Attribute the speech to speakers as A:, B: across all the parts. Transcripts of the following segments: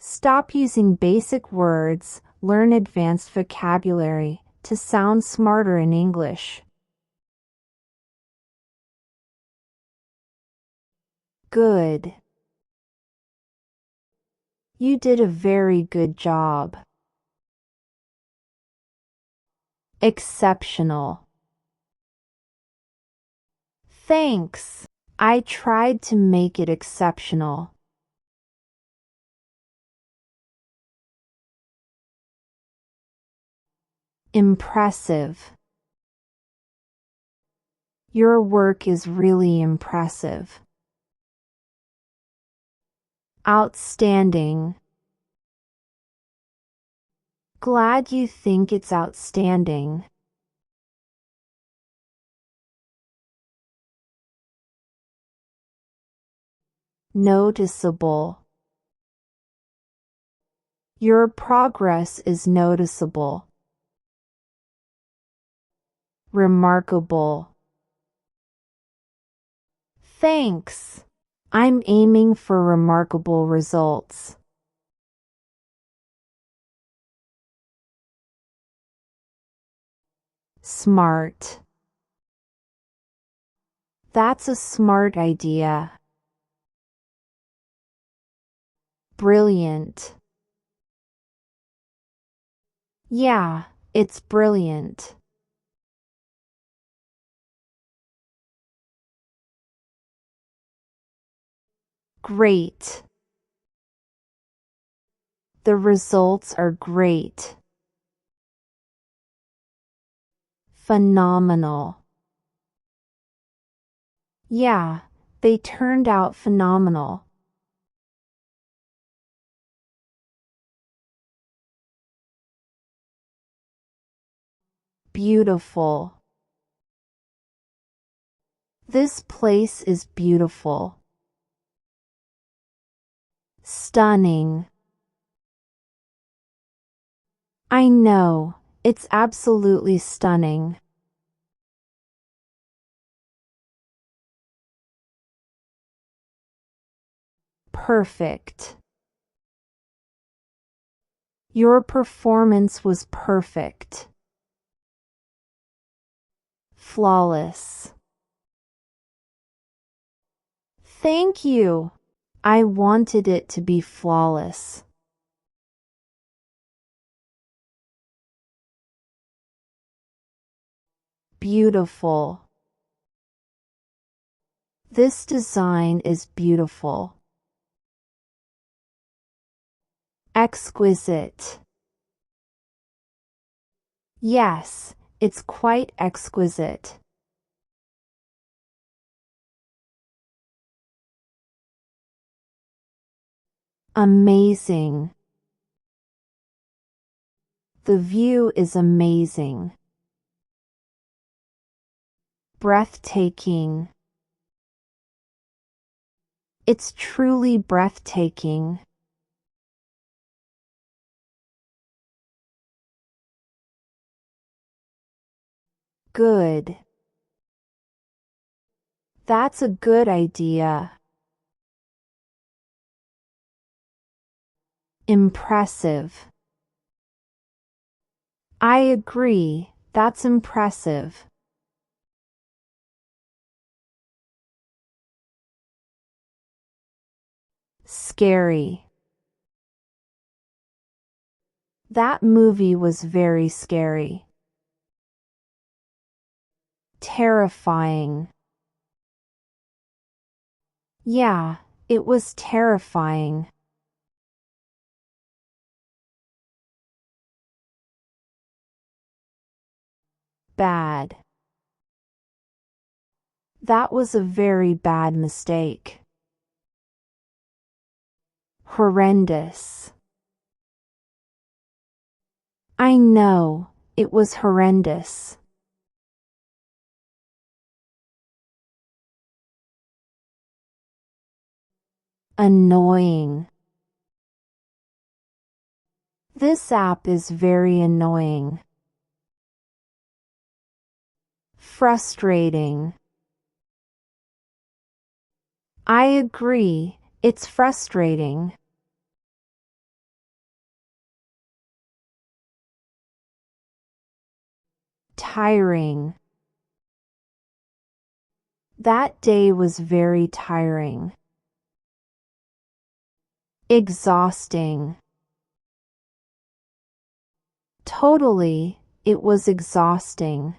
A: Stop using basic words, learn advanced vocabulary to sound smarter in English. Good. You did a very good job. Exceptional. Thanks. I tried to make it exceptional. Impressive. Your work is really impressive. Outstanding. Glad you think it's outstanding. Noticeable. Your progress is noticeable. Remarkable. Thanks. I'm aiming for remarkable results. Smart. That's a smart idea. Brilliant. Yeah, it's brilliant. Great. The results are great. Phenomenal. Yeah, they turned out phenomenal. Beautiful. This place is beautiful. Stunning. I know, it's absolutely stunning. Perfect. Your performance was perfect. Flawless. Thank you. I wanted it to be flawless. Beautiful. This design is beautiful. Exquisite. Yes, it's quite exquisite. Amazing. The view is amazing. Breathtaking. It's truly breathtaking. Good. That's a good idea. Impressive. I agree, that's impressive. Scary. That movie was very scary. Terrifying. Yeah, it was terrifying. Bad. That was a very bad mistake. Horrendous. I know, it was horrendous. Annoying. This app is very annoying. Frustrating. I agree, it's frustrating. Tiring. That day was very tiring. Exhausting. Totally, it was exhausting.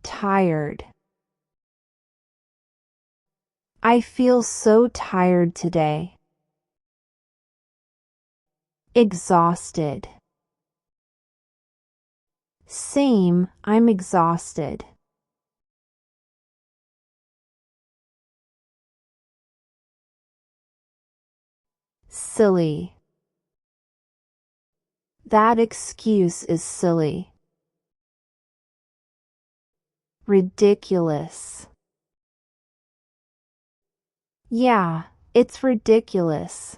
A: Tired. I feel so tired today. Exhausted. Same, I'm exhausted. Silly. That excuse is silly. Ridiculous. Yeah, it's ridiculous.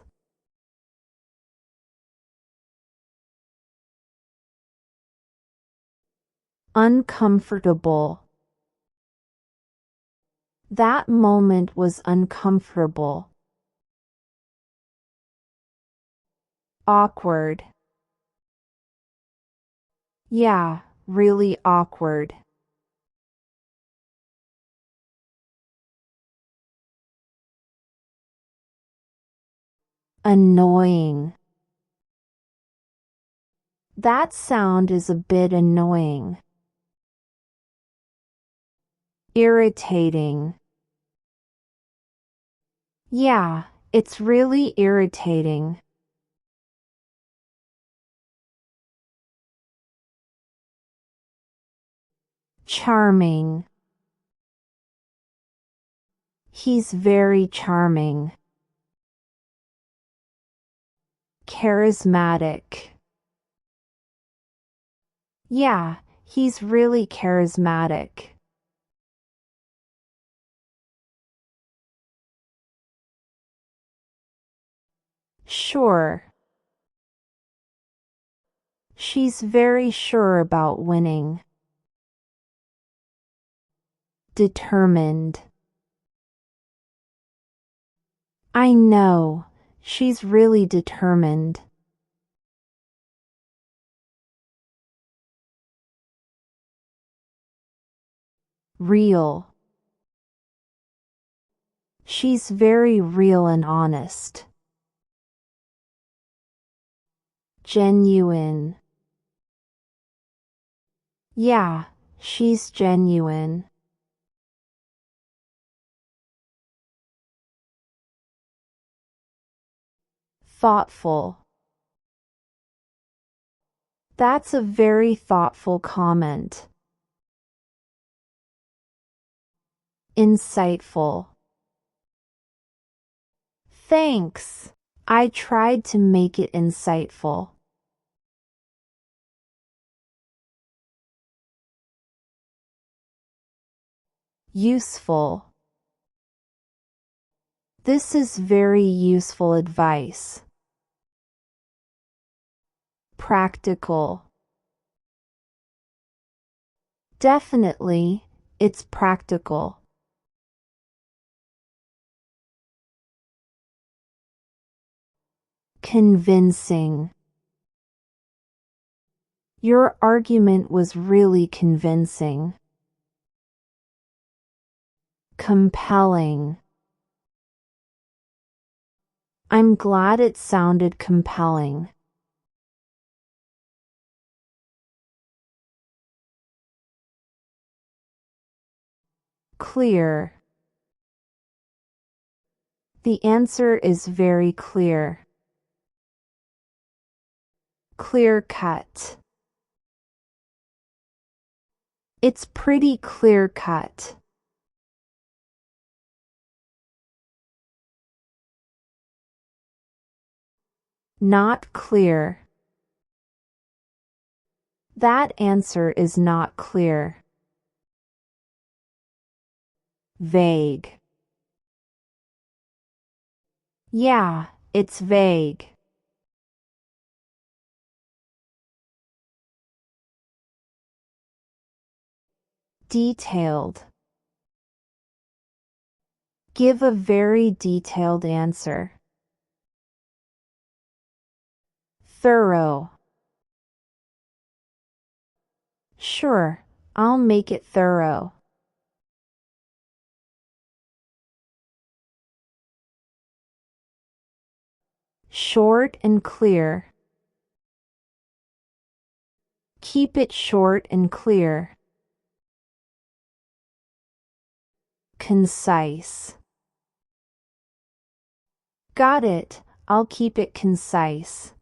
A: Uncomfortable. That moment was uncomfortable. Awkward. Yeah, really awkward. Annoying. That sound is a bit annoying. Irritating. Yeah, it's really irritating. Charming. He's very charming. Charismatic. Yeah, he's really charismatic. Sure. She's very sure about winning. Determined. I know. She's really determined. Real. She's very real and honest. Genuine. Yeah, she's genuine. Thoughtful. That's a very thoughtful comment. Insightful. Thanks. I tried to make it insightful. Useful. This is very useful advice. Practical. Definitely, it's practical. Convincing. Your argument was really convincing. Compelling. I'm glad it sounded compelling. Clear. The answer is very clear. Clear cut. It's pretty clear cut. Not clear. That answer is not clear. Vague. Yeah, it's vague. Detailed. Give a very detailed answer. Thorough. Sure, I'll make it thorough. Short and clear. Keep it short and clear. Concise. Got it, I'll keep it concise.